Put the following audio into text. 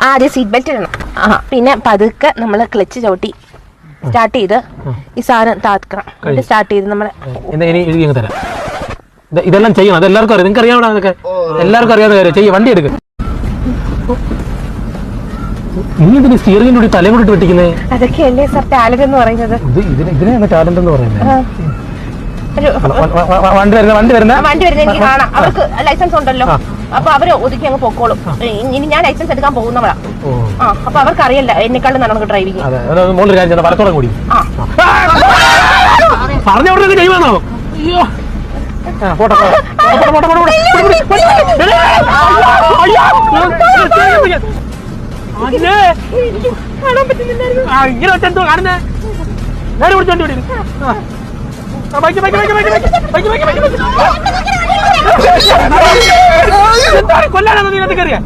ആദ്യം seat belt ഇടണം. പിന്നെ പതുക്കെ നമ്മൾ ക്ലച്ച് ചവിട്ടി സ്റ്റാർട്ട് ചെയ്ത് ഈ സാധനം താക്കണം. സ്റ്റാർട്ട് ചെയ്ത് നമ്മളെ തരാം. ഇതെല്ലാം ചെയ്യണം. അത് എല്ലാവർക്കും അറിയാം. നിങ്ങൾക്ക് അറിയാമോ അതൊക്കെ? എല്ലാവർക്കും അറിയാവുന്ന കാര്യം. ചെയ്യ, വണ്ടി എടുക്കുക. നീ ഇതിന് സ്റ്റിയറിംഗിന്റെ കൂടി തലയും കൂടി വെട്ടിക്കുന്നേ? അതൊക്കെയല്ലേ സാർ ടാലന്റ് എന്ന് പറയുന്നത്. ഇതിനെയാണ് ടാലന്റ് എന്ന് പറയുന്നത്. വണ്ടി വരുന്ന എനിക്ക് കാണാം. അവർക്ക് ലൈസൻസ് ഉണ്ടല്ലോ. അപ്പൊ അവര് ഒതുക്കി അങ്ങ് പൊക്കോളും. ഇനി ഞാൻ ലൈസൻസ് എടുക്കാൻ പോകുന്നവളാ. അപ്പൊ അവർക്ക് അറിയില്ല എന്നെക്കാളും നമുക്ക് ഡ്രൈവിംഗ്. വലത്തോളം കൂടി പറഞ്ഞവിടെ ചെയ്യുവാണോ? ഇങ്ങനെ വെച്ചെന്തോ കാണുന്നേ? നേരെ പിടിച്ചോണ്ടി വിടും. കൊല്ലാനാണോ നീ കയറിയ?